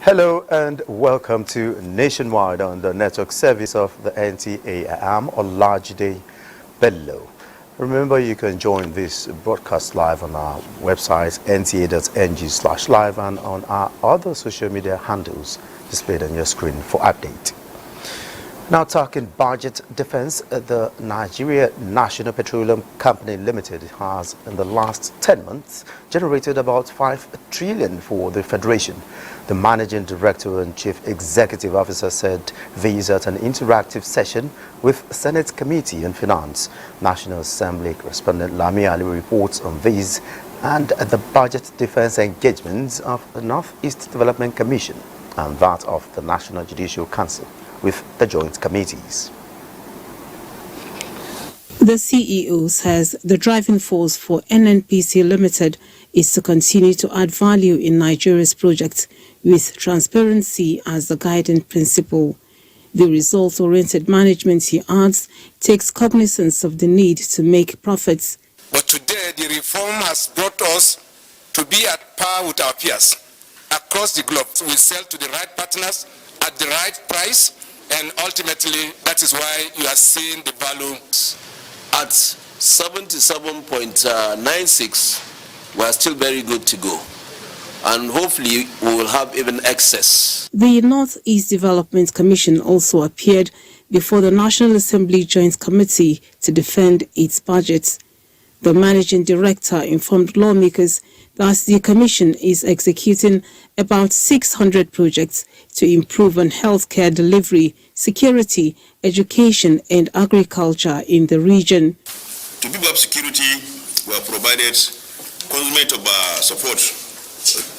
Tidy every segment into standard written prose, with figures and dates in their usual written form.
Hello and welcome to Nationwide on the network service of the NTA. I am Olajide Bello. Remember, you can join this broadcast live on our website nta.ng/live and on our other social media handles displayed on your screen for update. Now talking budget defense, the Nigerian National Petroleum Company Limited has in the last 10 months generated about 5 trillion for the Federation. The Managing Director and Chief Executive Officer said these at an interactive session with Senate Committee on Finance. National Assembly correspondent Lami Ali reports on these and the budget defense engagements of the Northeast Development Commission and that of the National Judicial Council with the joint committees. The CEO says the driving force for NNPC Limited is to continue to add value in Nigeria's projects with transparency as the guiding principle. The results-oriented management, he adds, takes cognizance of the need to make profits. But today, the reform has brought us to be at par with our peers across the globe. We sell to the right partners at the right price, and ultimately, that is why you are seeing the value. At 77.96, we are still very good to go. And hopefully, we will have even excess. The Northeast Development Commission also appeared before the National Assembly Joint Committee to defend its budget. The Managing Director informed lawmakers that the Commission is executing about 600 projects to improve on healthcare delivery, security, education and agriculture in the region. To beef up security, we have provided consummate support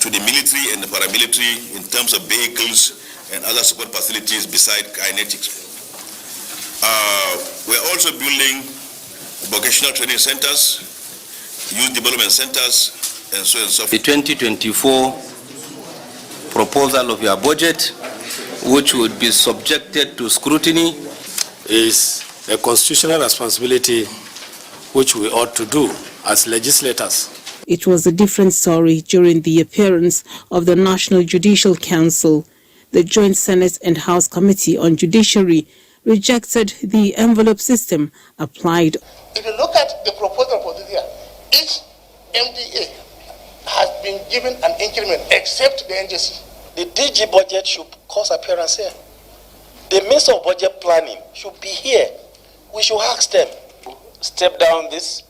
to the military and the paramilitary in terms of vehicles and other support facilities beside kinetics. We are also building vocational training centers, youth development centers, and so on and so forth. The 2024 proposal of your budget, which would be subjected to scrutiny, is a constitutional responsibility which we ought to do as legislators. It was a different story during the appearance of the National Judicial Council. The Joint Senate and House Committee on Judiciary rejected the envelope system applied. If you look at the proposal for this year, each NTA has been given an increment except the NJC. The DG budget should cause appearance here. The Minister of Budget Planning should be here. We should ask them, step down this,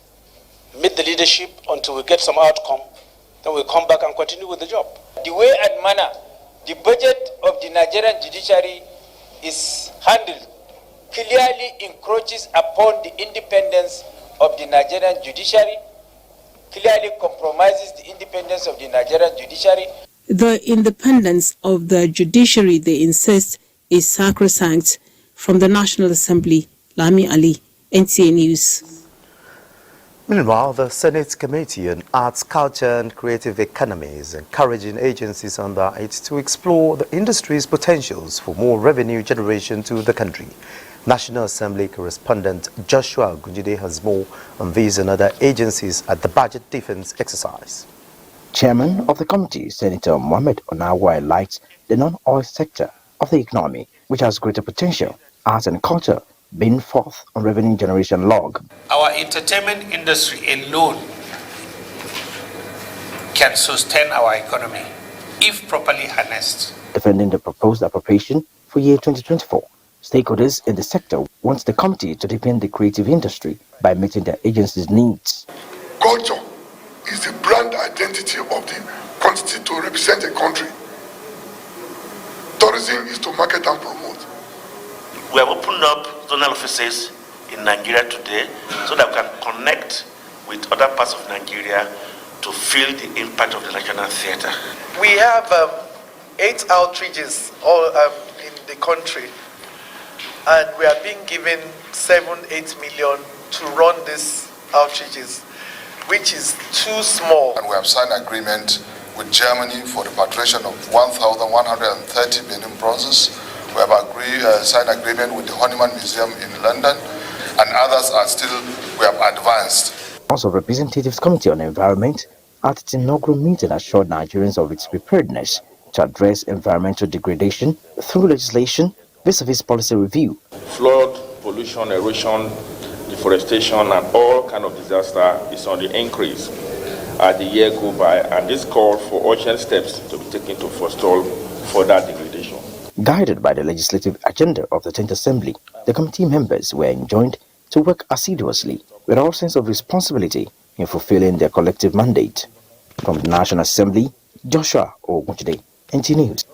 meet the leadership until we get some outcome, then we'll come back and continue with the job. The way and manner the budget of the Nigerian judiciary is handled clearly encroaches upon the independence of the Nigerian judiciary, clearly compromises the independence of the Nigerian judiciary. The independence of the judiciary, they insist, is sacrosanct. From the National Assembly, Lami Ali, NTA News. Meanwhile, the Senate Committee on Arts, Culture and Creative Economy is encouraging agencies under it to explore the industry's potentials for more revenue generation to the country. National Assembly correspondent Joshua Gunjide has more on these and other agencies at the budget defense exercise. Chairman of the committee, Senator Mohammed Onawa, highlights the non-oil sector of the economy, which has greater potential, arts and culture being fourth on revenue generation log. Our entertainment industry alone can sustain our economy if properly harnessed. Defending the proposed appropriation for year 2024, stakeholders in the sector want the committee to deepen the creative industry by meeting their agency's needs. Culture is the brand identity of the country to represent a country. Tourism is to market and promote. We have opened up zonal offices in Nigeria today so that we can connect with other parts of Nigeria to feel the impact of the national theatre. We have 8 outreaches all in the country, and we are being given 7-8 million to run these outreaches, which is too small. And we have signed an agreement with Germany for the patriation of 1,130 Benin bronzes. We have signed an agreement with the Honeyman Museum in London, and others are still, we have advanced. Also, Representatives Committee on Environment at its inaugural meeting assured Nigerians of its preparedness to address environmental degradation through legislation vis-a-vis policy review. Flood, pollution, erosion, deforestation, and all kind of disaster is on the increase as the year go by, and this call for urgent steps to be taken to forestall further degradation. Guided by the legislative agenda of the 10th Assembly, the committee members were enjoined to work assiduously with all sense of responsibility in fulfilling their collective mandate. From the National Assembly, Joshua Ogunjide, NTA News.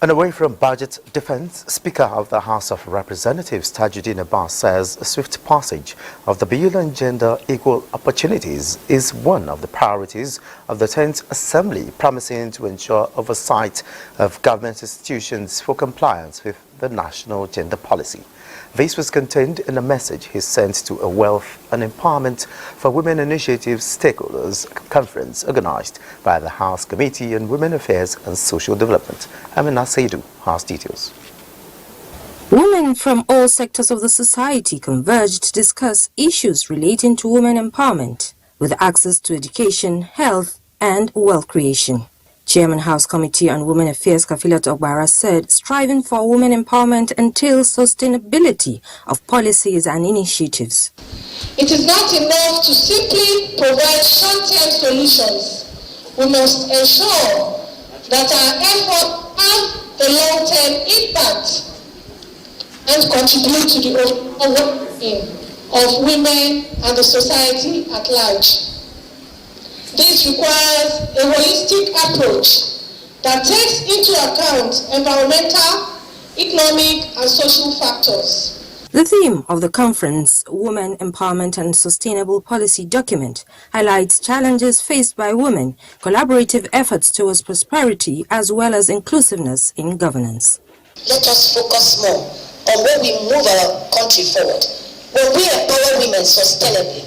And away from budget defense, Speaker of the House of Representatives Tajuddin Abbas says a swift passage of the bill on gender equal opportunities is one of the priorities of the 10th Assembly, promising to ensure oversight of government institutions for compliance with the national gender policy. This was contained in a message he sent to a Wealth and Empowerment for Women Initiative Stakeholders Conference organized by the House Committee on Women Affairs and Social Development. Amina Saidu has details. Women from all sectors of the society converged to discuss issues relating to women empowerment, with access to education, health, and wealth creation. Chairman House Committee on Women Affairs Kafilat Ogbara said striving for women empowerment entails sustainability of policies and initiatives. It is not enough to simply provide short-term solutions. We must ensure that our efforts have a long-term impact and contribute to the overall well-being of women and the society at large. This requires a holistic approach that takes into account environmental, economic, and social factors. The theme of the conference, Women Empowerment and Sustainable Policy Document, highlights challenges faced by women, collaborative efforts towards prosperity, as well as inclusiveness in governance. Let us focus more on where we move our country forward. When we empower women sustainably,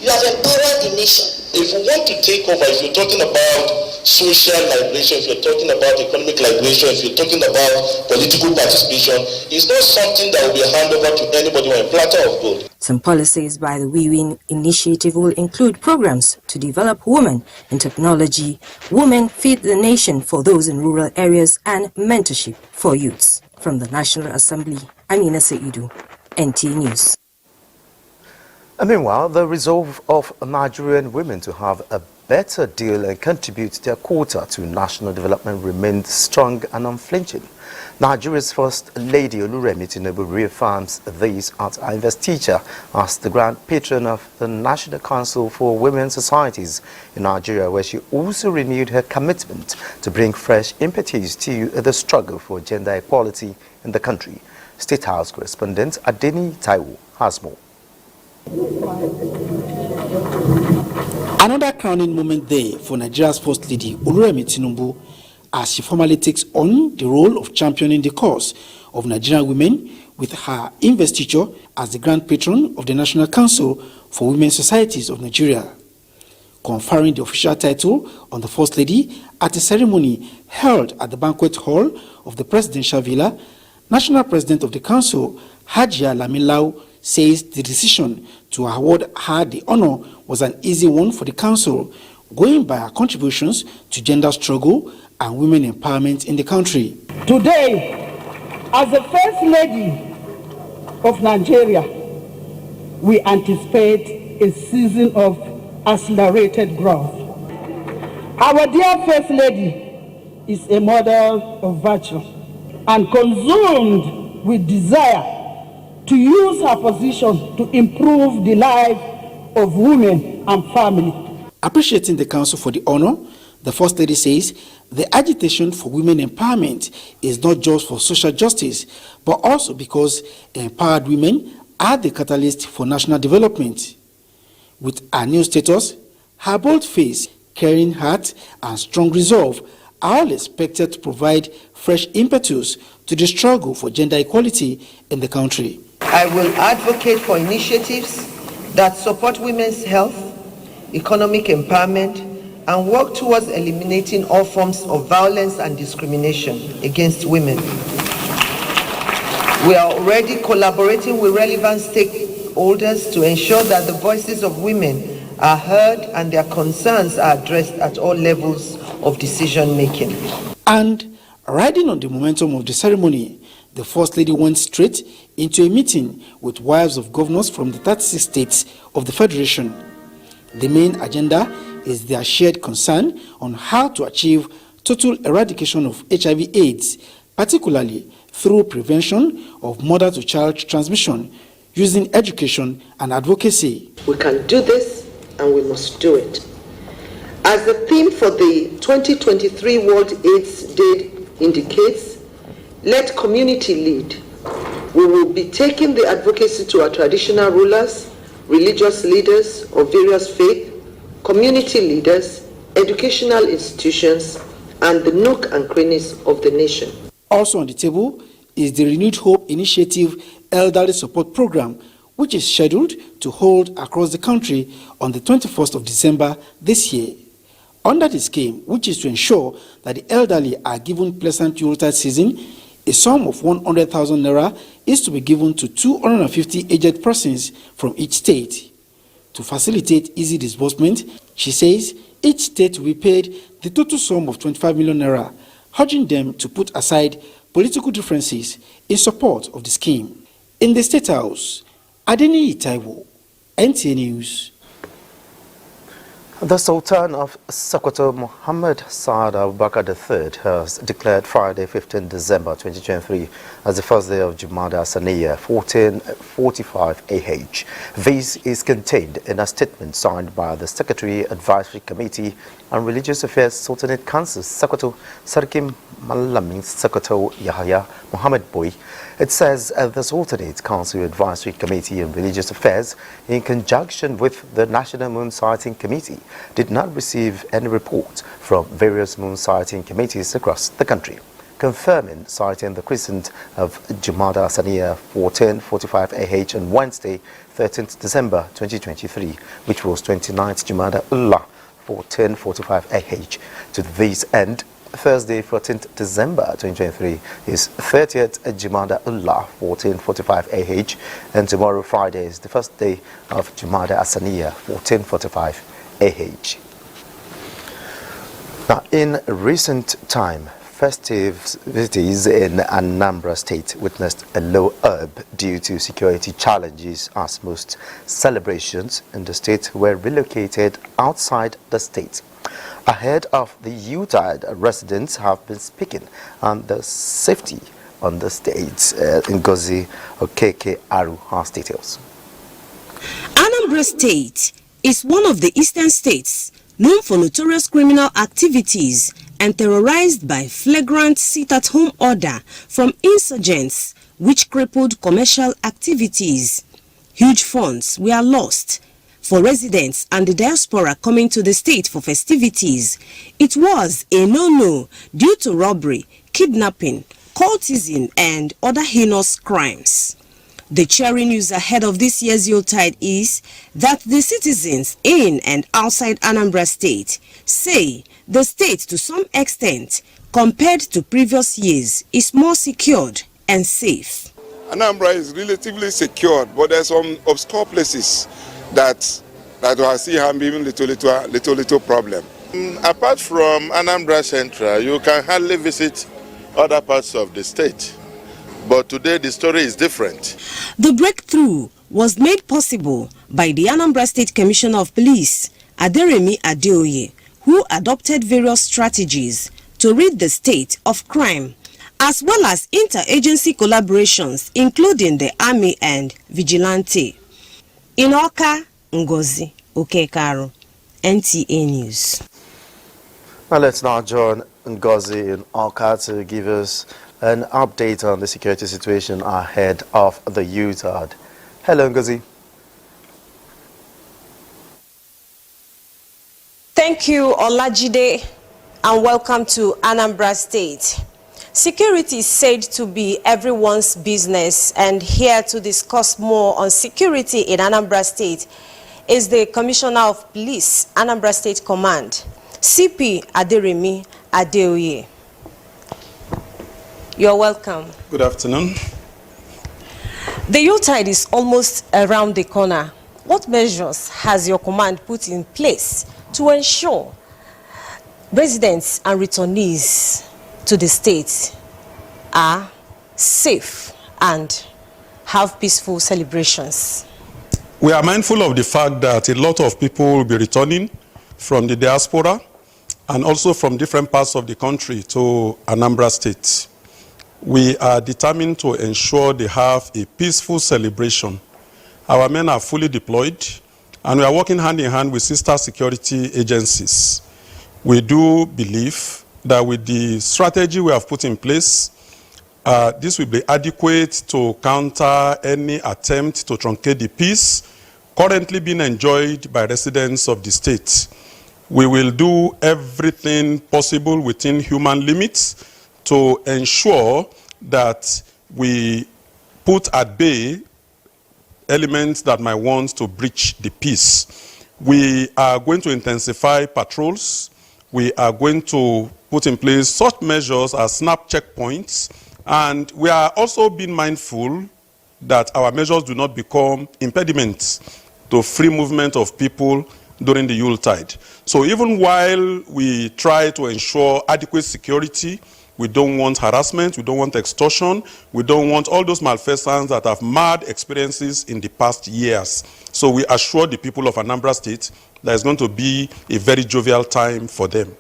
you have empowered the nation. If we want to take over, if you're talking about social liberation, if you're talking about economic liberation, if you're talking about political participation, it's not something that will be handed over to anybody on a platter of gold. Some policies by the We Win initiative will include programs to develop women in technology, Women Feed the Nation for those in rural areas, and mentorship for youths. From the National Assembly, Amina Saidu, NTA News. Meanwhile, the resolve of Nigerian women to have a better deal and contribute their quota to national development remained strong and unflinching. Nigeria's First Lady Oluremi Tinubu reaffirms this at her investiture as the Grand Patron of the National Council for Women's Societies in Nigeria, where she also renewed her commitment to bring fresh impetus to the struggle for gender equality in the country. State House correspondent Adeni Taiwo has more. Another crowning moment there for Nigeria's First Lady Oluremi Tinubu as she formally takes on the role of championing the cause of Nigerian women with her investiture as the Grand Patron of the National Council for Women's Societies of Nigeria. Conferring the official title on the First Lady at a ceremony held at the banquet hall of the Presidential Villa, National President of the Council, Hajia Lamilau, says the decision to award her the honor was an easy one for the council, going by her contributions to gender struggle and women empowerment in the country. Today, as the First Lady of Nigeria, we anticipate a season of accelerated growth. Our dear First Lady is a model of virtue and consumed with desire to use her position to improve the life of women and family. Appreciating the council for the honor, the First Lady says the agitation for women empowerment is not just for social justice, but also because empowered women are the catalyst for national development. With her new status, her bold face, caring heart, and strong resolve are all expected to provide fresh impetus to the struggle for gender equality in the country. I will advocate for initiatives that support women's health, economic empowerment, and work towards eliminating all forms of violence and discrimination against women. We are already collaborating with relevant stakeholders to ensure that the voices of women are heard and their concerns are addressed at all levels of decision making. And riding on the momentum of the ceremony, the First Lady went straight into a meeting with wives of governors from the 36 states of the Federation. The main agenda is their shared concern on how to achieve total eradication of HIV/AIDS, particularly through prevention of mother-to-child transmission, using education and advocacy. We can do this and we must do it. As the theme for the 2023 World AIDS Day indicates, let community lead. We will be taking the advocacy to our traditional rulers, religious leaders of various faiths, community leaders, educational institutions, and the nook and crannies of the nation. Also on the table is the Renewed Hope Initiative Elderly Support Program, which is scheduled to hold across the country on the 21st of December this year. Under the scheme, which is to ensure that the elderly are given pleasant Yuletide season, a sum of 100,000 naira is to be given to 250 aged persons from each state. To facilitate easy disbursement, she says each state will be paid the total sum of 25 million naira, urging them to put aside political differences in support of the scheme. In the State House, Adeni Taiwo, NTA News. The Sultan of Sokoto, Mohammed Saad Abubakar III, has declared Friday, 15 December 2023 as the first day of Jumada Saniya 1445 AH. This is contained in a statement signed by the Secretary Advisory Committee on Religious Affairs Sultanate Council, Sokoto, Sarkim Malamin Sokoto Yahya Muhammad Boy. It says the Sultanate Council Advisory Committee on Religious Affairs, in conjunction with the National Moon Sighting Committee, did not receive any report from various moon sighting committees across the country, confirming sighting the crescent of Jumada Saniya 1445 AH on Wednesday, 13th December 2023, which was 29th Jumada Ullah 1445 AH. To this end, Thursday, 14th December 2023 is 30th Jumada Ullah 1445 AH, and tomorrow, Friday, is the first day of Jumada Asaniya 1445 AH. Now, in recent time, festivities in Anambra State witnessed a low ebb due to security challenges, as most celebrations in the state were relocated outside the state. Ahead of the Yuletide, residents have been speaking on the safety on the states. Ngozi Okeke Aru has details. Anambra State is one of the eastern states known for notorious criminal activities and terrorized by flagrant sit-at-home order from insurgents, which crippled commercial activities. Huge funds were lost. For residents and the diaspora coming to the state for festivities, it was a no-no due to robbery, kidnapping, cultism, and other heinous crimes. The cheering news ahead of this year's Yuletide is that the citizens in and outside Anambra State say the state, to some extent, compared to previous years, is more secured and safe. Anambra is relatively secured, but there are some obscure places that will see having little problem. Apart from Anambra Central, you can hardly visit other parts of the state. But today the story is different. The breakthrough was made possible by the Anambra State Commissioner of Police, Aderemi Adeoye, who adopted various strategies to rid the state of crime, as well as interagency collaborations, including the army and vigilante. In Awka, Ngozi Okeke Aru, NTA News. Now let's now join Ngozi in Awka to give us an update on the security situation ahead of the Yuletide. Hello, Ngozi. Thank you, Olajide, and welcome to Anambra State. Security is said to be everyone's business, and here to discuss more on security in Anambra State is the Commissioner of Police, Anambra State Command, CP Aderemi Adeoye. You're welcome. Good afternoon. The Yuletide is almost around the corner. What measures has your command put in place to ensure residents and returnees to the state are safe and have peaceful celebrations. We are mindful of the fact that a lot of people will be returning from the diaspora and also from different parts of the country to Anambra State. We are determined to ensure they have a peaceful celebration. Our men are fully deployed, and we are working hand in hand with sister security agencies. We do believe that with the strategy we have put in place, this will be adequate to counter any attempt to truncate the peace currently being enjoyed by residents of the state. We will do everything possible within human limits to ensure that we put at bay elements that might want to breach the peace. We are going to intensify patrols. We are going to put in place such measures as snap checkpoints, and we are also being mindful that our measures do not become impediments to free movement of people during the Yuletide. So even while we try to ensure adequate security, we don't want harassment, we don't want extortion, we don't want all those malfeasance that have marred experiences in the past years. So we assure the people of Anambra State that it's going to be a very jovial time for them.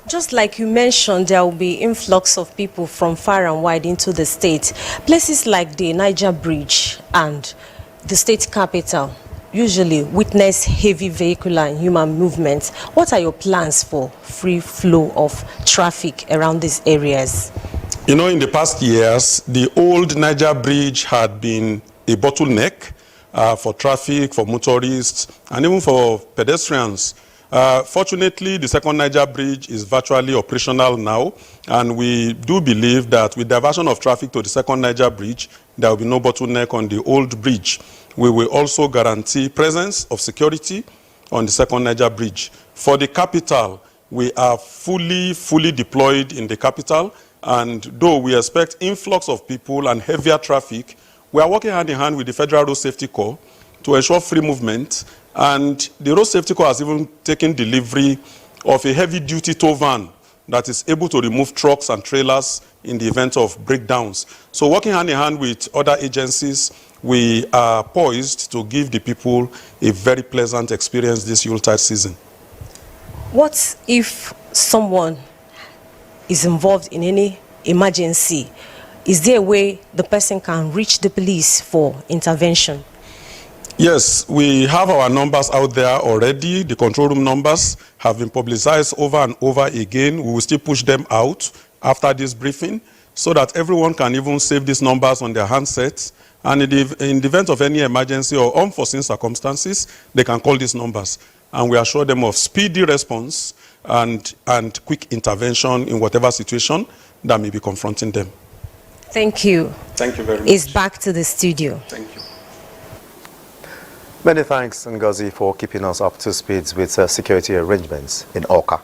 Just like you mentioned, there will be influx of people from far and wide into the state. Places like the Niger Bridge and the state capital usually witness heavy vehicular and human movements. What are your plans for free flow of traffic around these areas? You know, in the past years, the old Niger Bridge had been a bottleneck for traffic, for motorists, and even for pedestrians. Fortunately, the second Niger Bridge is virtually operational now, and we do believe that with diversion of traffic to the second Niger Bridge, there will be no bottleneck on the old bridge. We will also guarantee presence of security on the second Niger Bridge. For the capital, we are fully deployed in the capital, and though we expect influx of people and heavier traffic, we are working hand in hand with the Federal Road Safety Corps to ensure free movement, and the Road Safety Corps has even taken delivery of a heavy-duty tow van that is able to remove trucks and trailers in the event of breakdowns. So working hand in hand with other agencies, we are poised to give the people a very pleasant experience this Yuletide season. What if someone is involved in any emergency? Is there a way the person can reach the police for intervention? Yes, we have our numbers out there already. The control room numbers have been publicized over and over again. We will still push them out after this briefing so that everyone can even save these numbers on their handsets. And in the event of any emergency or unforeseen circumstances, they can call these numbers. And we assure them of speedy response and quick intervention in whatever situation that may be confronting them. Thank you. Thank you very much. It's back to the studio. Thank you. Many thanks, Ngozi, for keeping us up to speed with security arrangements in Awka.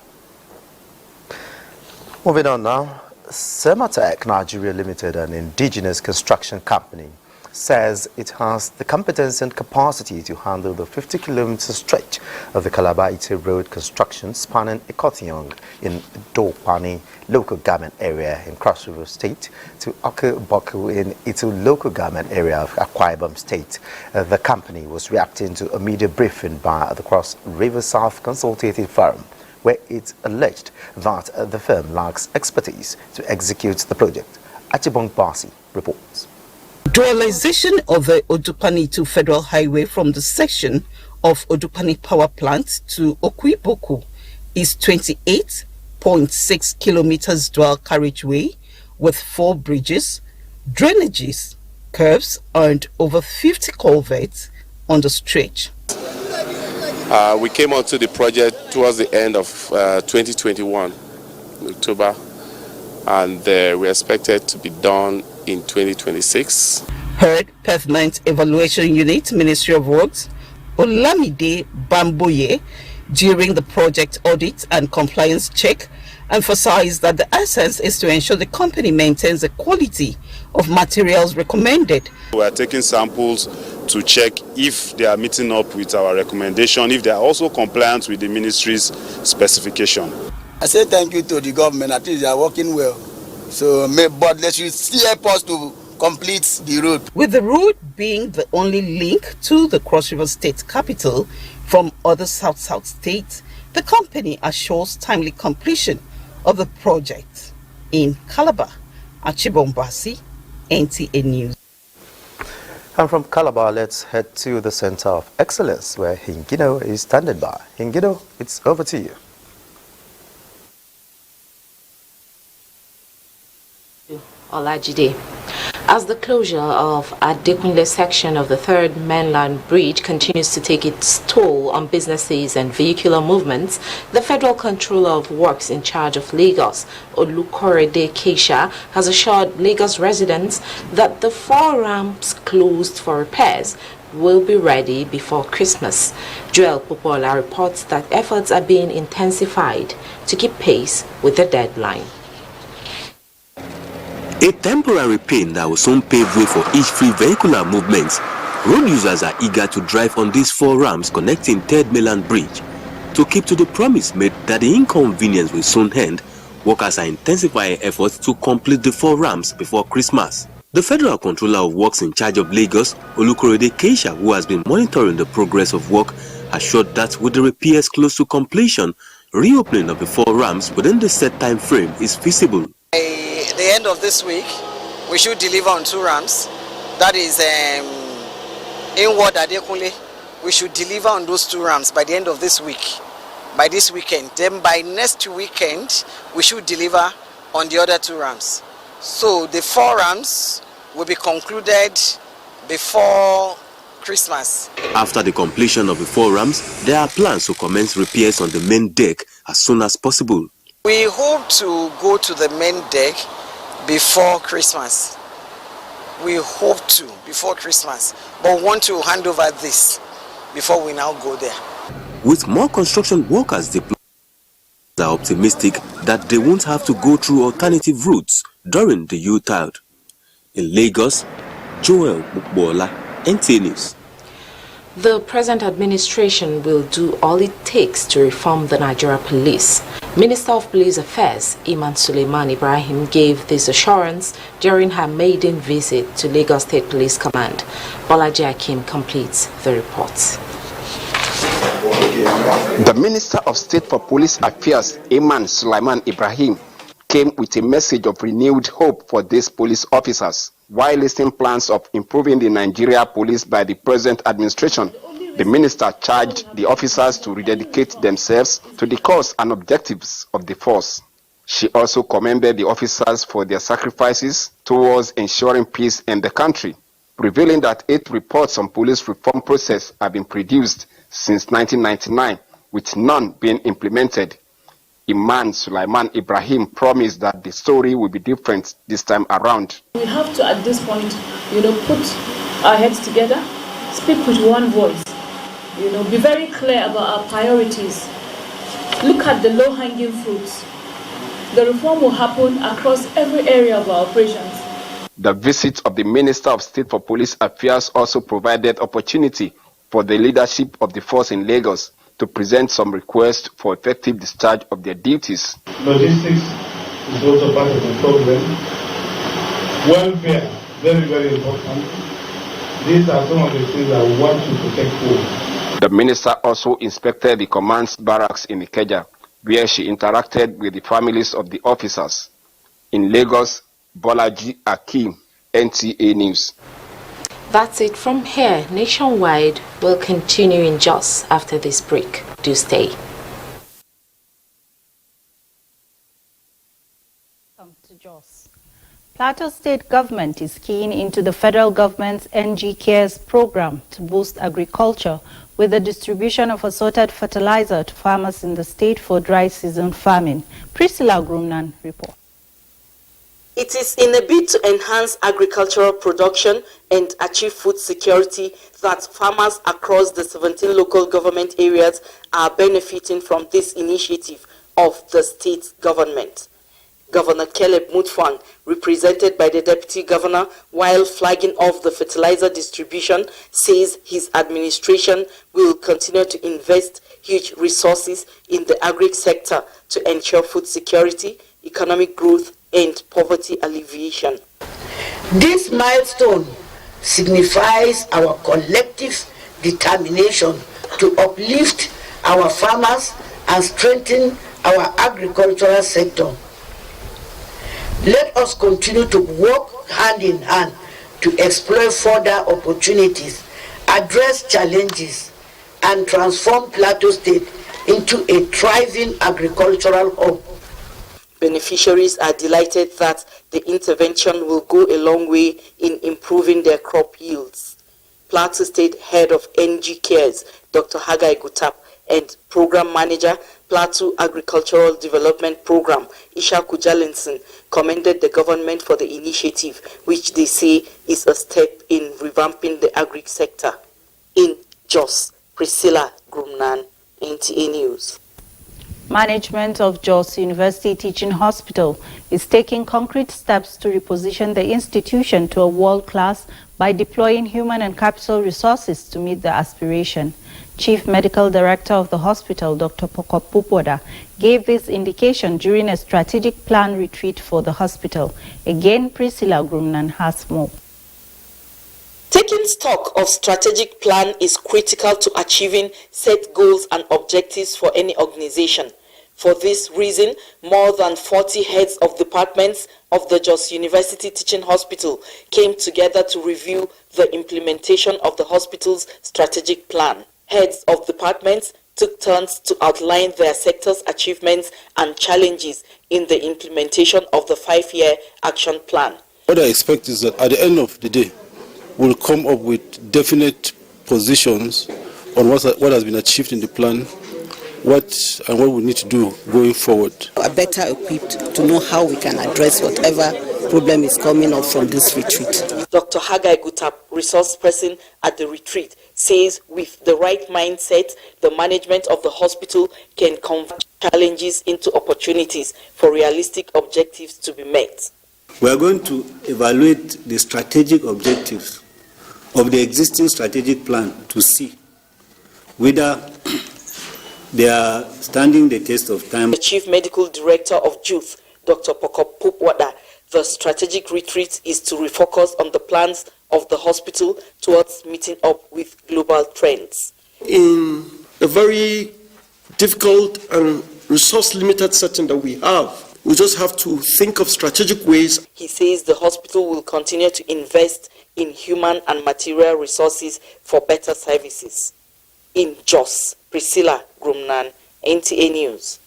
Moving on now, Sematech Nigeria Limited, an indigenous construction company, says it has the competence and capacity to handle the 50-kilometer stretch of the Calabar-Ite Road construction spanning Ikotiong in Dopani local government area in Cross River State to Oke-Boku in Itu local government area of Akwa Ibom State. The company was reacting to a media briefing by the Cross River South Consultative Firm, where it alleged that the firm lacks expertise to execute the project. Achibong Basi reports. Dualization of the Odupani-Itu Federal Highway from the section of Odupani Power Plant to Okui-Boku is 28.6 kilometers dual carriageway with 4 bridges, drainages, curves, and over 50 culverts on the stretch. We came onto the project towards the end of 2021, October, and we expected to be done in 2026. Heard Pavement Evaluation Unit, Ministry of Works, Olamide Bamboye, during the project audit and compliance check, emphasized that the essence is to ensure the company maintains the quality of materials recommended. We are taking samples to check if they are meeting up with our recommendation, if they are also compliant with the ministry's specification. I say thank you to the government. I think they are working well. So, but they should still help us to complete the road. With the road being the only link to the Cross River State capital from other South-South states, the company assures timely completion of the project. In Calabar, Achibombasi, NTA News. And from Calabar, let's head to the Center of Excellence, where Hingino is standing by. Hingino, it's over to you. Olajide. As the closure of Adekunle section of the Third Mainland Bridge continues to take its toll on businesses and vehicular movements, the Federal Controller of Works in charge of Lagos, Olukorede Keisha, has assured Lagos residents that the 4 ramps closed for repairs will be ready before Christmas. Joel Popola reports that efforts are being intensified to keep pace with the deadline. A temporary pain that will soon pave way for each free vehicular movement. Road users are eager to drive on these 4 ramps connecting Third Mainland Bridge. To keep to the promise made that the inconvenience will soon end, workers are intensifying efforts to complete the 4 ramps before Christmas. The Federal Controller of Works in charge of Lagos, Olukorede Keisha, who has been monitoring the progress of work, assured that with the repairs close to completion, reopening of the 4 ramps within the set time frame is feasible. By the end of this week, we should deliver on 2 ramps. That is inward Adekunle. We should deliver on those 2 ramps by the end of this week, by this weekend. Then by next weekend, we should deliver on the other 2 ramps. So the 4 ramps will be concluded before Christmas. After the completion of the 4 ramps, there are plans to commence repairs on the main deck as soon as possible. We hope to go to the main deck before Christmas. We hope to before Christmas, but want to hand over this before we now go there. With more construction workers deployed, they are optimistic that they won't have to go through alternative routes during the U-tide. In Lagos, Joel Mukbola, NTA News. The present administration will do all it takes to reform the Nigeria Police. Minister of Police Affairs, Iman Suleiman Ibrahim, gave this assurance during her maiden visit to Lagos State Police Command. Bolaji Akim completes the report. The Minister of State for Police Affairs, Iman Suleiman Ibrahim, came with a message of renewed hope for these police officers. While listing plans of improving the Nigeria police by the present administration, the minister charged the officers to rededicate themselves to the cause and objectives of the force. She also commended the officers for their sacrifices towards ensuring peace in the country, revealing that 8 reports on police reform process have been produced since 1999, with none being implemented. Iman Sulaiman Ibrahim promised that the story will be different this time around. We have to, at this point, put our heads together, speak with one voice, be very clear about our priorities. Look at the low-hanging fruits. The reform will happen across every area of our operations. The visit of the Minister of State for Police Affairs also provided opportunity for the leadership of the force in Lagos to present some requests for effective discharge of their duties. Logistics is also part of the problem. Welfare, very, very important. These are some of the things that we want to protect for. The minister also inspected the command's barracks in Ikeja, where she interacted with the families of the officers. In Lagos, Bolaji Akim, NTA News. That's it from here. Nationwide will continue in just after this break. Do stay. Welcome to Jos. Plateau State government is keen into the federal government's NG Cares program to boost agriculture with the distribution of assorted fertilizer to farmers in the state for dry season farming. Priscilla Grumnan reports. It is in a bid to enhance agricultural production and achieve food security that farmers across the 17 local government areas are benefiting from this initiative of the state government. Governor Caleb Mutfwang, represented by the Deputy Governor, while flagging off the fertilizer distribution, says his administration will continue to invest huge resources in the agri sector to ensure food security, economic growth, and poverty alleviation. This milestone signifies our collective determination to uplift our farmers and strengthen our agricultural sector. Let us continue to work hand in hand to explore further opportunities, address challenges, and transform Plateau State into a thriving agricultural hub. Beneficiaries are delighted that the intervention will go a long way in improving their crop yields. Plateau State Head of NG Cares, Dr. Haggai Gutap, and Program Manager, Plateau Agricultural Development Program, Ishaku Jalinson, commended the government for the initiative, which they say is a step in revamping the agri sector. In Jos, Priscilla Grumnan, NTA News. Management of Jos University Teaching Hospital is taking concrete steps to reposition the institution to a world class by deploying human and capital resources to meet the aspiration. Chief Medical Director of the hospital, Dr. Pokop, gave this indication during a strategic plan retreat for the hospital. Again, Priscilla Grumnan has more. Taking stock of strategic plan is critical to achieving set goals and objectives for any organization. For this reason, more than 40 heads of departments of the Jos University Teaching Hospital came together to review the implementation of the hospital's strategic plan. Heads of departments took turns to outline their sector's achievements and challenges in the implementation of the 5-year action plan. What I expect is that at the end of the day, we'll come up with definite positions on what has been achieved in the plan, what we need to do going forward. Are better equipped to know how we can address whatever problem is coming up from this retreat. Dr. Haggai Gutap, resource person at the retreat, says with the right mindset, the management of the hospital can convert challenges into opportunities for realistic objectives to be met. We are going to evaluate the strategic objectives of the existing strategic plan to see whether they are standing the test of time. The Chief Medical Director of Youth, Dr. Pokop Pupwada, the strategic retreat is to refocus on the plans of the hospital towards meeting up with global trends. In a very difficult and resource-limited setting that we have, we just have to think of strategic ways. He says the hospital will continue to invest in human and material resources for better services. In Jos, Priscilla Grumnan, NTA News.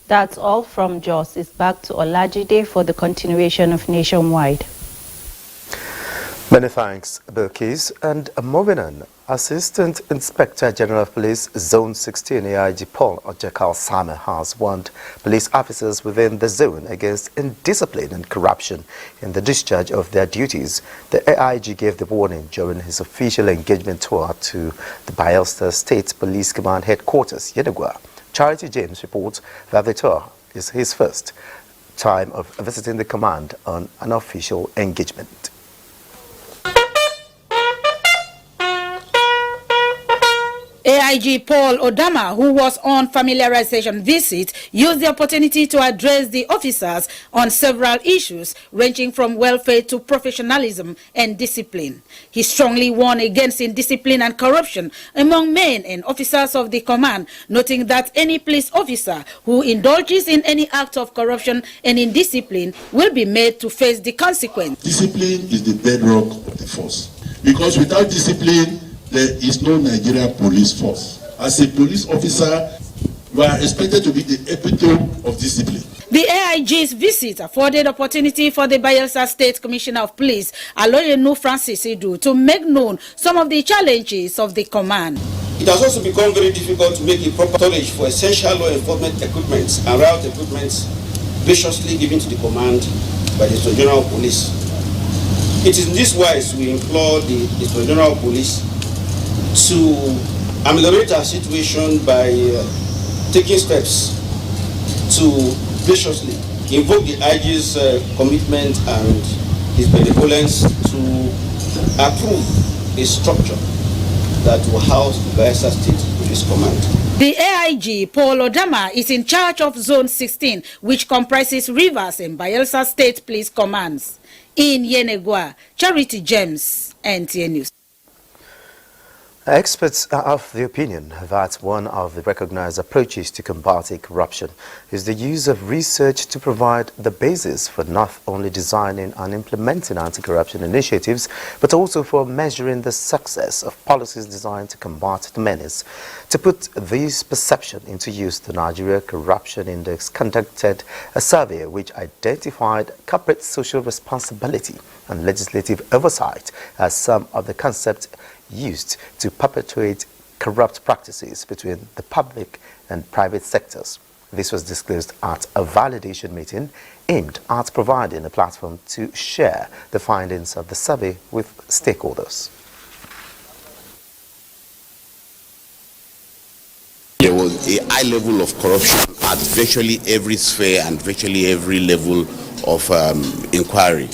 That's all from Jos. It's back to Olajide for the continuation of Nationwide. Many thanks, Bilkis. And moving on, Assistant Inspector General of Police Zone 16 AIG Paul Ojekal Same has warned police officers within the zone against indiscipline and corruption in the discharge of their duties. The AIG gave the warning during his official engagement tour to the Bayelsa State Police Command Headquarters, Yenagua. Charity James reports that the tour is his first time of visiting the command on an official engagement. AIG Paul Odama, who was on familiarization visit, used the opportunity to address the officers on several issues ranging from welfare to professionalism and discipline. He strongly warned against indiscipline and corruption among men and officers of the command, noting that any police officer who indulges in any act of corruption and indiscipline will be made to face the consequence. Discipline is the bedrock of the force, because without discipline, there is no Nigeria police force. As a police officer, you are expected to be the epitome of discipline. The AIG's visit afforded opportunity for the Bayelsa State Commissioner of Police, Aloyenu Francis Idu, to make known some of the challenges of the command. It has also become very difficult to make a proper storage for essential law enforcement equipment and route equipment graciously given to the command by the Inspector General of Police. It is in this wise we implore the Inspector General of Police to ameliorate our situation by taking steps to graciously invoke the IG's commitment and his benevolence to approve a structure that will house the Bayelsa State Police Command. The AIG, Paul Odama, is in charge of Zone 16, which comprises Rivers and Bayelsa State Police Commands. In Yenegua, Charity James, NTA News. Experts are of the opinion that one of the recognized approaches to combating corruption is the use of research to provide the basis for not only designing and implementing anti-corruption initiatives, but also for measuring the success of policies designed to combat the menace. To put this perception into use, the Nigeria Corruption Index conducted a survey which identified corporate social responsibility and legislative oversight as some of the concepts used to perpetuate corrupt practices between the public and private sectors. This was disclosed at a validation meeting aimed at providing a platform to share the findings of the survey with stakeholders. There was a high level of corruption at virtually every sphere and virtually every level of inquiry.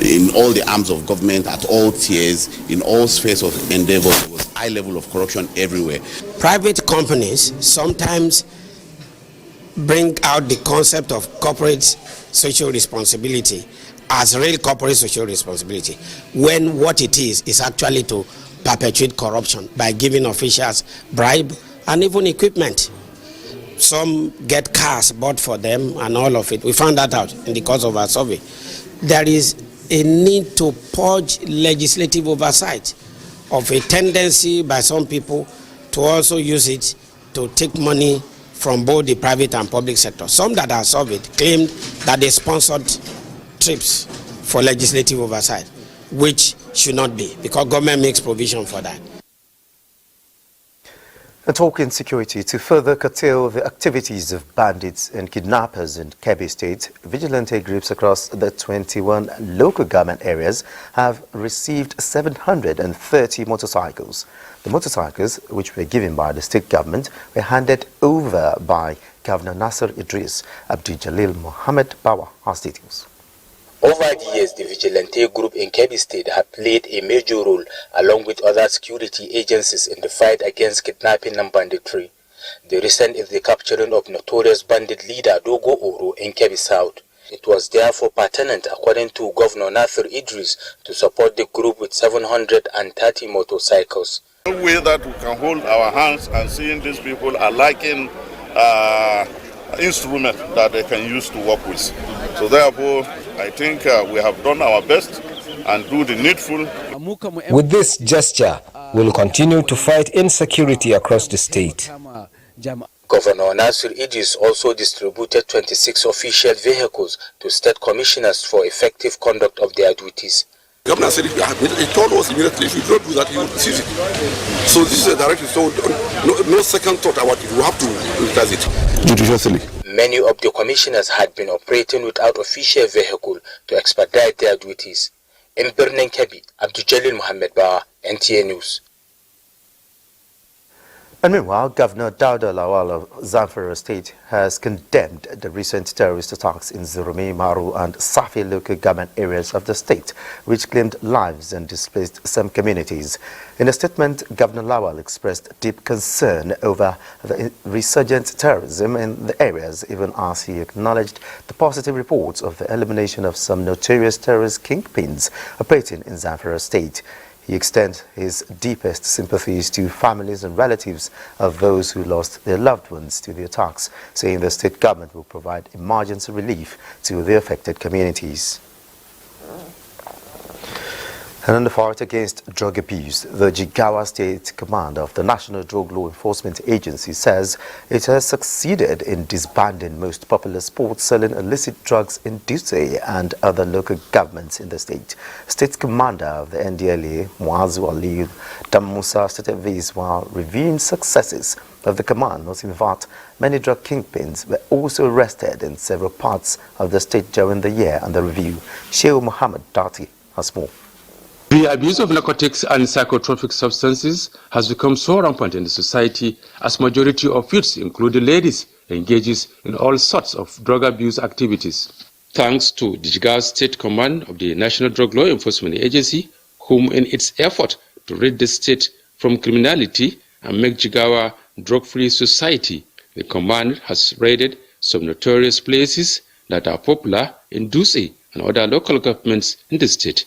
In all the arms of government, at all tiers, in all spheres of endeavor, there was high level of corruption everywhere. Private companies sometimes bring out the concept of corporate social responsibility as real corporate social responsibility, when what it is actually to perpetuate corruption by giving officials bribe and even equipment. Some get cars bought for them and all of it. We found that out in the course of our survey. There is a need to purge legislative oversight of a tendency by some people to also use it to take money from both the private and public sector. Some that are surveyed claimed that they sponsored trips for legislative oversight, which should not be, because government makes provision for that. And talking security, to further curtail the activities of bandits and kidnappers in Kebbi State, vigilante groups across the 21 local government areas have received 730 motorcycles. The motorcycles, which were given by the state government, were handed over by Governor Nasser Idris. Abdul Mohammed Bawa has details. Over the years, the vigilante group in Kebbi State have played a major role along with other security agencies in the fight against kidnapping and banditry. The recent is the capturing of notorious bandit leader Dogo Oro in Kebbi South. It was therefore pertinent, according to Governor Nasser Idris, to support the group with 730 motorcycles. The way that we can hold our hands and seeing these people are liking instrument that they can use to work with. So therefore, I think we have done our best and do the needful. With this gesture, we'll continue to fight insecurity across the state. Governor Nasir Idris also distributed 26 official vehicles to state commissioners for effective conduct of their duties. Governor said he told us immediately, if you don't do that, you will seize it. So this is a directive, so no second thought about it. We have to utilize it judiciously. Many of the commissioners had been operating without official vehicle to expedite their duties. In Birnin Kebbi, Abdul Mohammed Ba, NTA News. And meanwhile, Governor Dauda Lawal of Zamfara State has condemned the recent terrorist attacks in Zurmi, Maru and Safi local government areas of the state, which claimed lives and displaced some communities. In a statement, Governor Lawal expressed deep concern over the resurgent terrorism in the areas, even as he acknowledged the positive reports of the elimination of some notorious terrorist kingpins operating in Zamfara State. He extends his deepest sympathies to families and relatives of those who lost their loved ones to the attacks, saying the state government will provide emergency relief to the affected communities. And in the fight against drug abuse, the Jigawa State Commander of the National Drug Law Enforcement Agency says it has succeeded in disbanding most popular sports selling illicit drugs in Dutse and other local governments in the state. State Commander of the NDLA, Muazu Ali Damusa, stated this while reviewing successes of the command, noting that many drug kingpins were also arrested in several parts of the state during the year under review. Sheikh Muhammad Dati has more. The abuse of narcotics and psychotropic substances has become so rampant in the society as majority of youths, including ladies, engages in all sorts of drug abuse activities. Thanks to the Jigawa State Command of the National Drug Law Enforcement Agency, whom in its effort to rid the state from criminality and make Jigawa drug-free society, the command has raided some notorious places that are popular in Duse and other local governments in the state.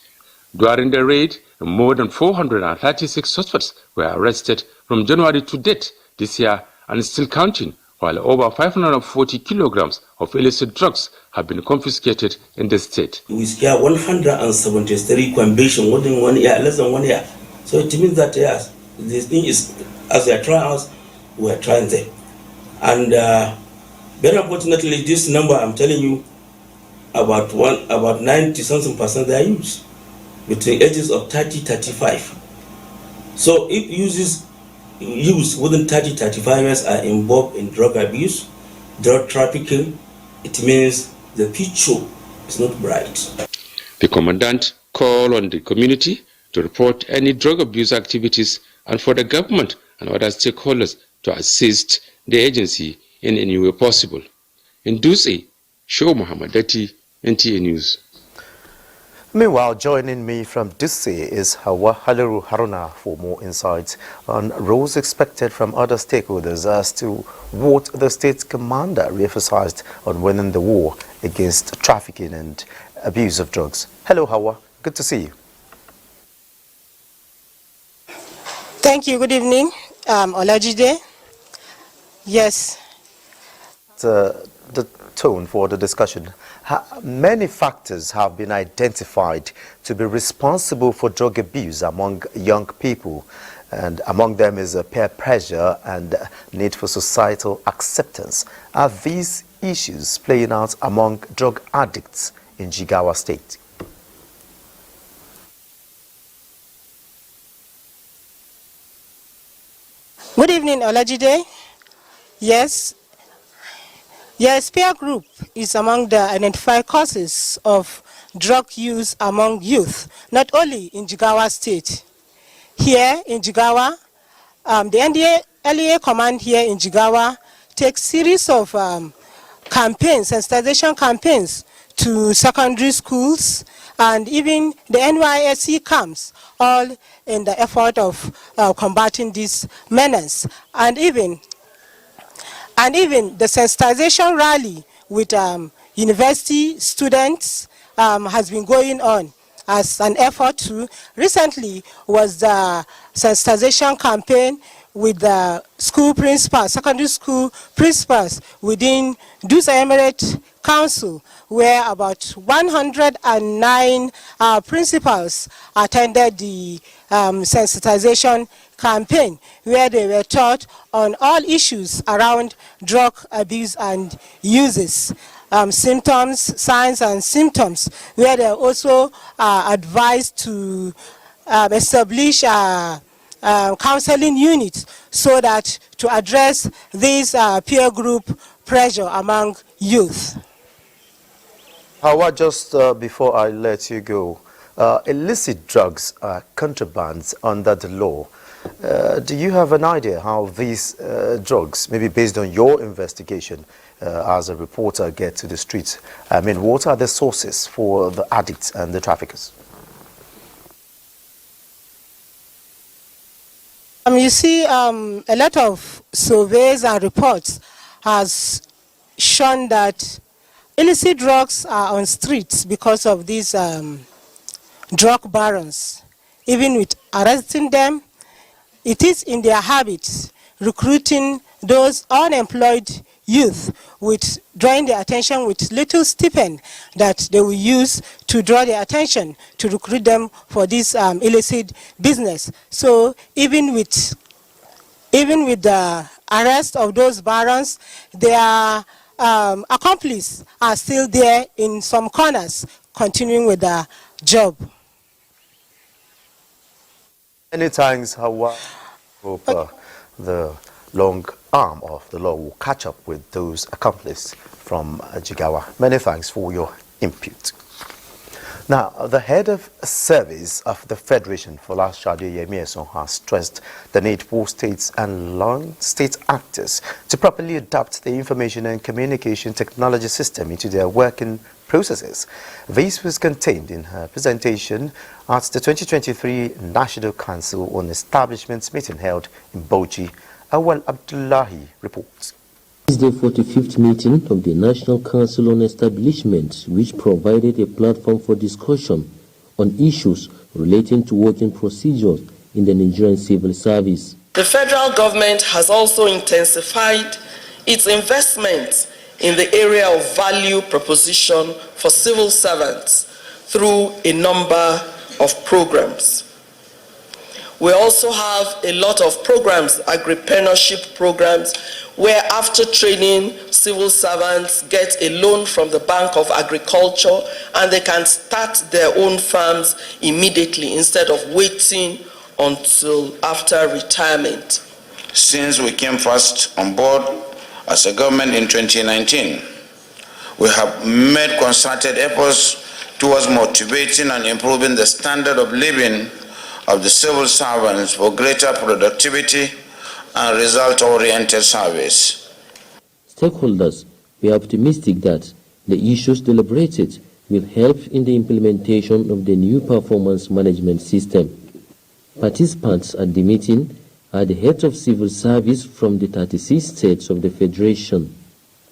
During the raid, more than 436 suspects were arrested from January to date this year and still counting, while over 540 kilograms of illicit drugs have been confiscated in the state. We scare 173 convictions within 1 year, less than 1 year. So it means that yes, this thing is, as we are trying us, we are trying them. And very unfortunately, this number I'm telling you, about 90-something% they are used between ages of 30-35. So if youth within 30-35 years are involved in drug abuse, drug trafficking, it means the future is not bright. The commandant called on the community to report any drug abuse activities and for the government and other stakeholders to assist the agency in any way possible. In Duse, Show Muhammad Dati, NTA News. Meanwhile, joining me from Duse is Hawa Haliru Haruna for more insights on roles expected from other stakeholders as to what the state commander re-emphasized on winning the war against trafficking and abuse of drugs. Hello, Hawa. Good to see you. Thank you. Good evening, Olajide. Yes. The tone for the discussion. Many factors have been identified to be responsible for drug abuse among young people, and among them is peer pressure and need for societal acceptance. Are these issues playing out among drug addicts in Jigawa State? Good evening, Olajide. Yes. Yes, peer group is among the identified causes of drug use among youth, not only in Jigawa State. Here in Jigawa, the NTA command here in Jigawa takes series of campaigns, sensitization campaigns to secondary schools and even the NYSC camps, all in the effort of combating this menace. And even the sensitization rally with university students has been going on as an effort to. Recently was the sensitization campaign with the school principals, secondary school principals within Duse Emirate Council, where about 109 principals attended the sensitization campaign, where they were taught on all issues around drug abuse and uses, symptoms, signs and symptoms, where they also advised to establish counseling units so that to address this peer group pressure among youth. Hawa, just before I let you go, illicit drugs are contrabands under the law. Do you have an idea how these drugs, maybe based on your investigation as a reporter, get to the streets? I mean, what are the sources for the addicts and the traffickers? You see, a lot of surveys and reports has shown that illicit drugs are on streets because of these drug barons. Even with arresting them, it is in their habits recruiting those unemployed youth, with drawing their attention with little stipend that they will use to draw their attention to recruit them for this illicit business. So even with the arrest of those barons, their accomplices are still there in some corners, continuing with the job. Many times, Hawa, hope the long arm of the law will catch up with those accomplices from Jigawa. Many thanks for your input. Now, the head of service of the Federation for Last Shadow Yemieson has stressed the need for states and non-state actors to properly adapt the information and communication technology system into their working processes. This was contained in her presentation at the 2023 National Council on Establishments meeting held in Bauchi. Awal Abdullahi reports. This is the 45th meeting of the National Council on Establishments, which provided a platform for discussion on issues relating to working procedures in the Nigerian civil service. The federal government has also intensified its investments in the area of value proposition for civil servants through a number of programs. We also have a lot of programs, agripreneurship programs, where after training, civil servants get a loan from the Bank of Agriculture and they can start their own farms immediately instead of waiting until after retirement. Since we came first on board as a government in 2019, we have made concerted efforts towards motivating and improving the standard of living of the civil servants for greater productivity and result-oriented service. Stakeholders were optimistic that the issues deliberated will help in the implementation of the new performance management system. Participants at the meeting are the heads of civil service from the 36 states of the Federation.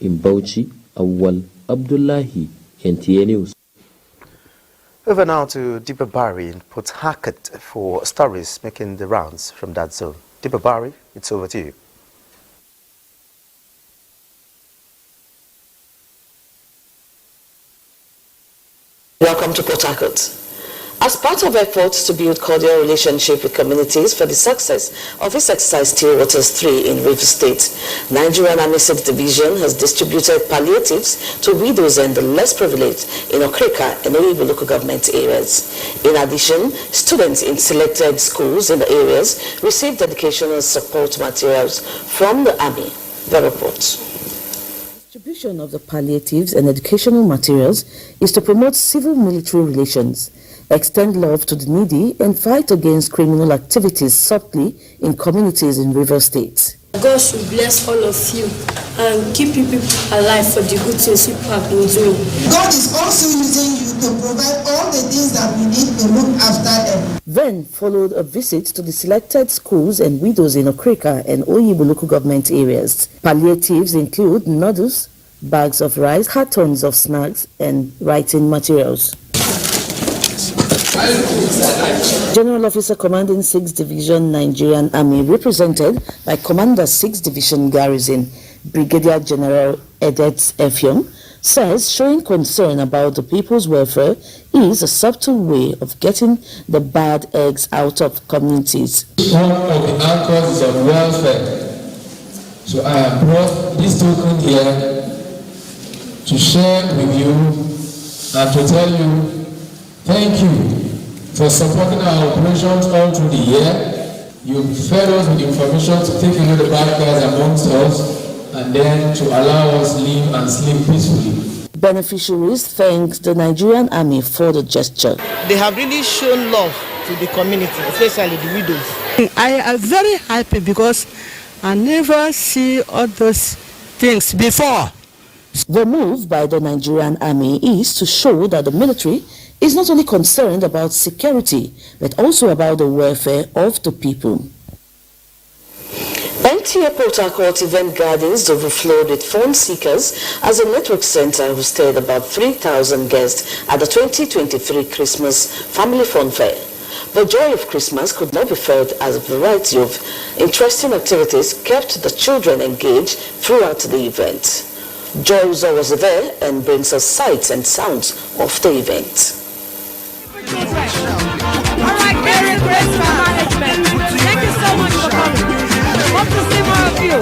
In Bauchi, Awal Abdullahi, NTA News. Over now to Deepa Bari in Port Harcourt for stories making the rounds from that zone. Deepa Bari, it's over to you. Welcome to Port Harcourt. As part of efforts to build cordial relationship with communities for the success of its exercise Still Waters 3 in River State, Nigerian Army 6th Division has distributed palliatives to widows and the less privileged in Okrika and Oyibo local government areas. In addition, students in selected schools in the areas received educational support materials from the Army. The report. Distribution of the palliatives and educational materials is to promote civil-military relations, extend love to the needy, and fight against criminal activities subtly in communities in River State. God should bless all of you and keep you people alive for the good things you have been doing. God is also using you to provide all the things that we need to look after them. Then followed a visit to the selected schools and widows in Okrika and Oyibo local government areas. Palliatives include noodles, bags of rice, cartons of snacks, and writing materials. General Officer Commanding 6th Division Nigerian Army, represented by Commander 6th Division Garrison, Brigadier General Edet Effiong, says showing concern about the people's welfare is a subtle way of getting the bad eggs out of communities. One of the anchors is on welfare. So I have brought this token here to share with you and to tell you thank you for supporting our operations all through the year. You fed us with information to take away the bad guys amongst us and then to allow us live and sleep peacefully. Beneficiaries thanked the Nigerian Army for the gesture. They have really shown love to the community, especially the widows. I am very happy because I never see all those things before. The move by the Nigerian Army is to show that the military is not only concerned about security, but also about the welfare of the people. NTA Port Harcourt event gardens overflowed with phone seekers as a network center hosted about 3,000 guests at the 2023 Christmas Family Fun Fair. The joy of Christmas could not be felt as a variety of interesting activities kept the children engaged throughout the event. Joy Uzo was there and brings us sights and sounds of the event. Alright, Merry Christmas! Thank you so much for coming. Hope to see more of you.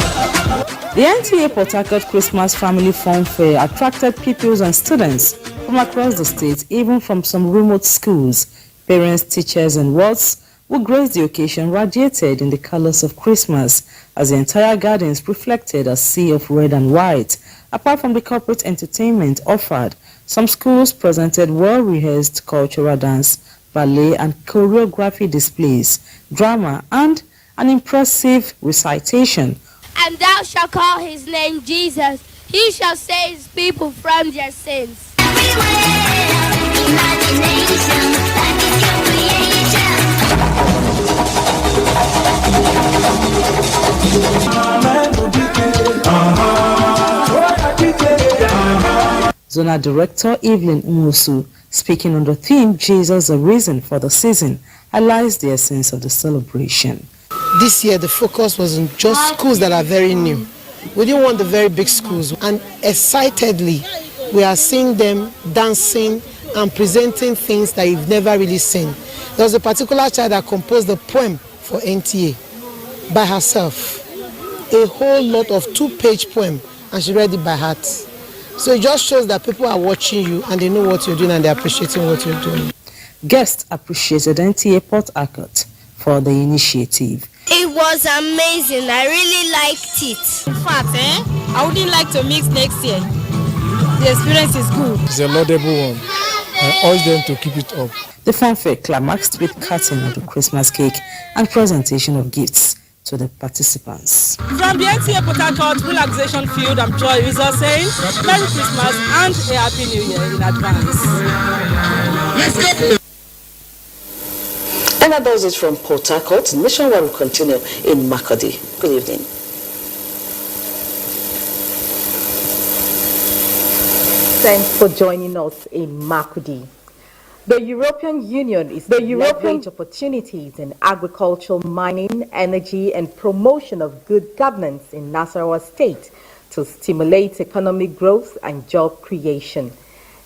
The NTA Port Harcourt Christmas Family Fun Fair attracted pupils and students from across the state, even from some remote schools. Parents, teachers, and wards who graced the occasion radiated in the colors of Christmas as the entire gardens reflected a sea of red and white. Apart from the corporate entertainment offered, Some schools presented well-rehearsed cultural dance, ballet and choreography displays, drama and an impressive recitation. And thou shalt call his name Jesus. He shall save his people from their sins. Zonal Director Evelyn Umusu, speaking on the theme Jesus the Reason for the Season, highlights the essence of the celebration. This year the focus was on just schools that are very new. We didn't want the very big schools, and excitedly we are seeing them dancing and presenting things that you've never really seen. There was a particular child that composed a poem for NTA by herself, a whole lot of 2-page poem, and she read it by heart. So it just shows that people are watching you and they know what you're doing and they're appreciating what you're doing. Guests appreciated NTA Port Harcourt for the initiative. It was amazing. I really liked it. In fact, I wouldn't like to mix next year. The experience is good. It's a laudable one. I urge them to keep it up. The fanfare climaxed with cutting of the Christmas cake and presentation of gifts to the participants. From the NTA Port Harcourt relaxation field, I'm Joy Rizal saying Merry Christmas and a Happy New Year in advance. And that does it from Port Harcourt. Nationwide will continue in Makurdi. Good evening. Thanks for joining us in Makurdi. The European Union is leverage opportunities in agriculture, mining, energy, and promotion of good governance in Nasarawa State to stimulate economic growth and job creation.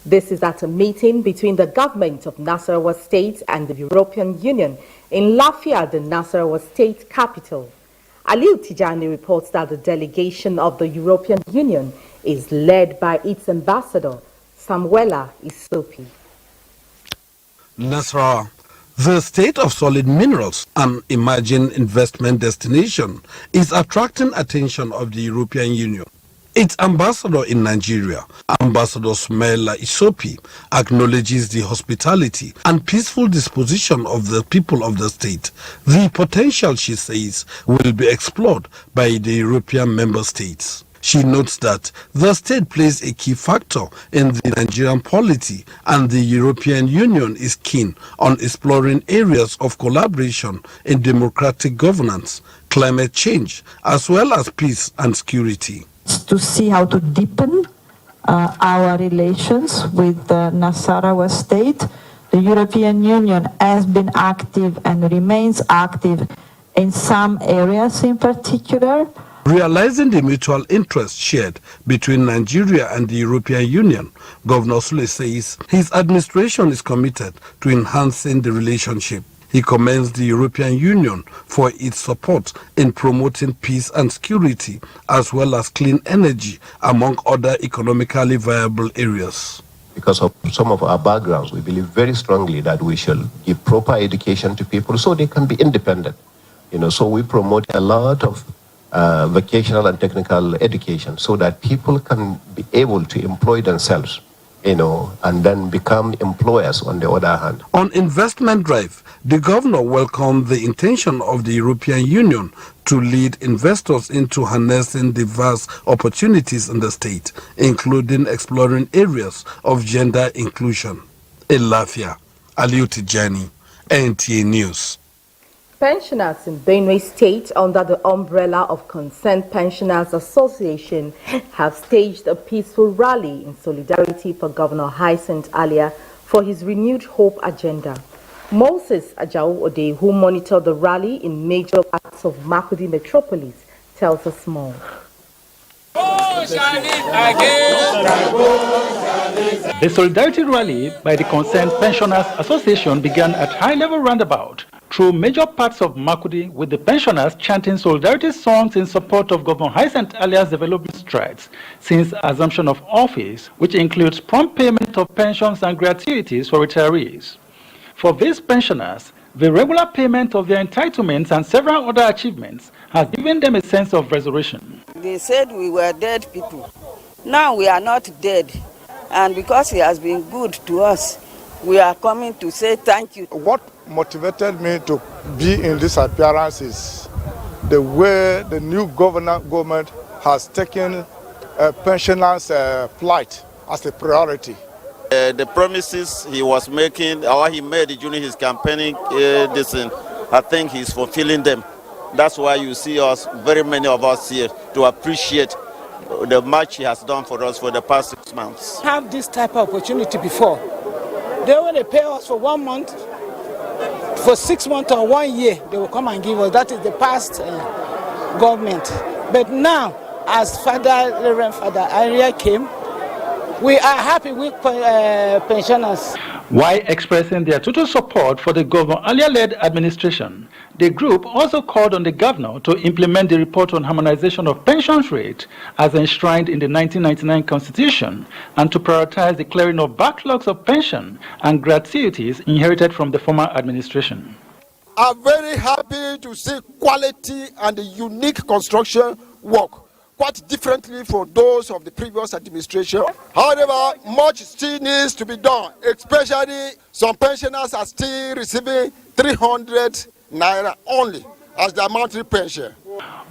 This is at a meeting between the government of Nasarawa State and the European Union in Lafia, the Nasarawa State capital. Aliu Tijani reports that the delegation of the European Union is led by its ambassador, Samuela Isopi. Nasarawa, the state of solid minerals, an emerging investment destination, is attracting attention of the European Union. Its ambassador in Nigeria, Ambassador Samuela Isopi, acknowledges the hospitality and peaceful disposition of the people of the state. The potential, she says, will be explored by the European member states. She notes that the state plays a key factor in the Nigerian polity and the European Union is keen on exploring areas of collaboration in democratic governance, climate change, as well as peace and security. To see how to deepen our relations with the Nasarawa state. The European Union has been active and remains active in some areas in particular. Realizing the mutual interest shared between Nigeria and the European Union, Governor Sule says his administration is committed to enhancing the relationship. He commends the European Union for its support in promoting peace and security, as well as clean energy, among other economically viable areas. Because of some of our backgrounds, we believe very strongly that we shall give proper education to people so they can be independent. So we promote a lot of vocational and technical education so that people can be able to employ themselves, and then become employers on the other hand. On investment drive, the governor welcomed the intention of the European Union to lead investors into harnessing diverse opportunities in the state, including exploring areas of gender inclusion. In Lafia, Aliu Tijani, NTA News. Pensioners in Benue State, under the umbrella of Concerned Pensioners Association, have staged a peaceful rally in solidarity for Governor Hyacinth Alia for his renewed hope agenda. Moses Ajao Ode, who monitored the rally in major parts of Makurdi metropolis, tells us more. The solidarity rally by the Concerned Pensioners Association began at high-level roundabout through major parts of Makurdi, with the pensioners chanting solidarity songs in support of Governor Hyacinth Alia's development strides since assumption of office, which includes prompt payment of pensions and gratuities for retirees. For these pensioners, the regular payment of their entitlements and several other achievements has given them a sense of resurrection. They said we were dead people. Now we are not dead. And because he has been good to us, we are coming to say thank you. What motivated me to be in this appearance is the way the new government has taken pensioners' plight as a priority. The promises he was making, or he made during his campaigning, I think he's fulfilling them. That's why you see us, very many of us here, to appreciate the much he has done for us for the past 6 months. Have this type of opportunity before. They want to pay us for 1 month, for 6 months or 1 year, they will come and give us. That is the past government. But now, as Reverend Father Aria came, we are happy with pensioners. While expressing their total support for the Governor Alia-led administration, the group also called on the governor to implement the report on harmonization of pensions rate as enshrined in the 1999 Constitution and to prioritize the clearing of backlogs of pension and gratuities inherited from the former administration. I'm very happy to see quality and unique construction work, quite differently from those of the previous administration. However, much still needs to be done, especially some pensioners are still receiving 300 naira only as their monthly pension.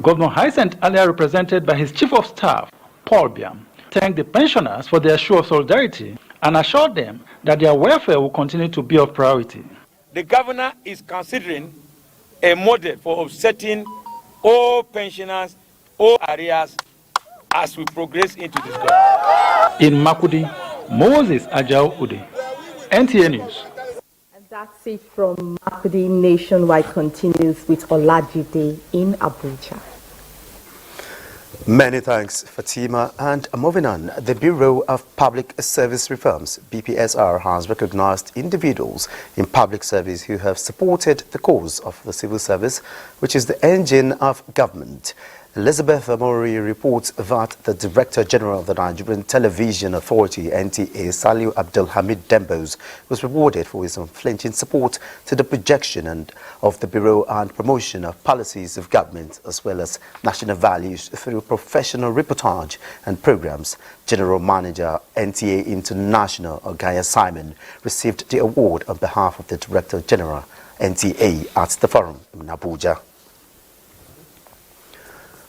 Governor Hyacinth Alia, represented by his chief of staff, Paul Biam, thanked the pensioners for their show of solidarity and assured them that their welfare will continue to be of priority. The governor is considering a model for offsetting all pensioners, all areas, as we progress into this government. In Makudi, Moses Ajao Ude, NTA News. And that's it from Makudi. Nationwide continues with Olajide in Abuja. Many thanks, Fatima. And moving on, the Bureau of Public Service Reforms, BPSR, has recognized individuals in public service who have supported the cause of the civil service, which is the engine of government. Elizabeth Amori reports that the Director General of the Nigerian Television Authority, NTA, Saliu Abdulhamid Dembos, was rewarded for his unflinching support to the projection of the Bureau and promotion of policies of government as well as national values through professional reportage and programs. General Manager, NTA International, Ogaya Simon, received the award on behalf of the Director General, NTA, at the forum in Abuja.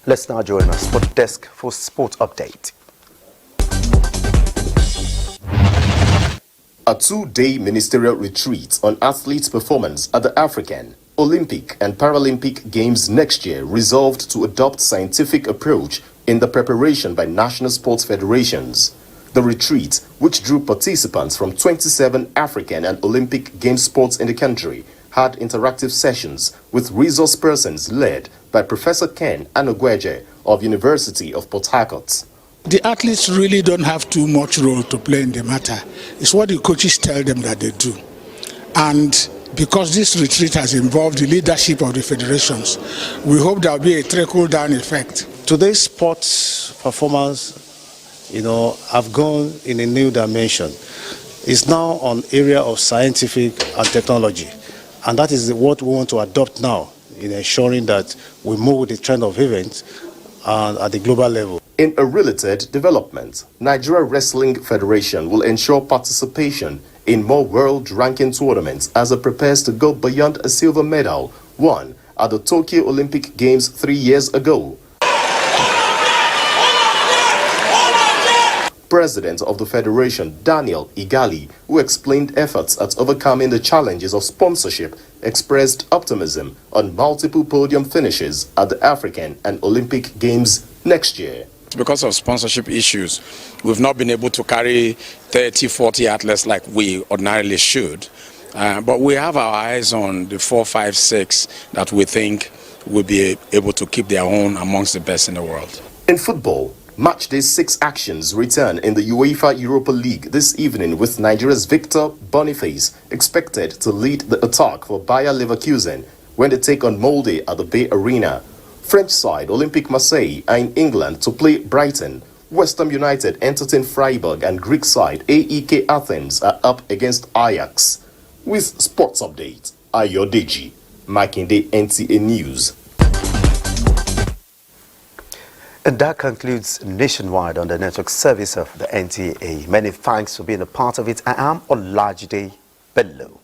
Let's now join our sport desk for sport update. A two-day ministerial retreat on athletes' performance at the African, Olympic and Paralympic Games next year resolved to adopt scientific approach in the preparation by national sports federations. The retreat, which drew participants from 27 African and Olympic Games sports in the country, had interactive sessions with resource persons led by Professor Ken Anogweje of University of Port Harcourt. The athletes really don't have too much role to play in the matter. It's what the coaches tell them that they do. And because this retreat has involved the leadership of the federations, we hope there will be a trickle-down effect. Today's sports performance, have gone in a new dimension. It's now an area of scientific and technology. And that is what we want to adopt now in ensuring that we move with the trend of events at the global level. In a related development, Nigeria Wrestling Federation will ensure participation in more world-ranking tournaments as it prepares to go beyond a silver medal won at the Tokyo Olympic Games 3 years ago. President of the Federation, Daniel Igali, who explained efforts at overcoming the challenges of sponsorship, expressed optimism on multiple podium finishes at the African and Olympic Games next year. Because of sponsorship issues, we've not been able to carry 30, 40 athletes like we ordinarily should. But we have our eyes on the 4, 5, 6 that we think will be able to keep their own amongst the best in the world. In football, Matchday 6 actions return in the UEFA Europa League this evening with Nigeria's Victor Boniface expected to lead the attack for Bayer Leverkusen when they take on Molde at the Bay Arena. French side Olympique Marseille are in England to play Brighton. West Ham United entertain Freiburg and Greek side AEK Athens are up against Ajax. With sports update, Ayodeji, Makinde, NTA News. And that concludes Nationwide on the network service of the NTA. Many thanks for being a part of it. I am Olajide Bello.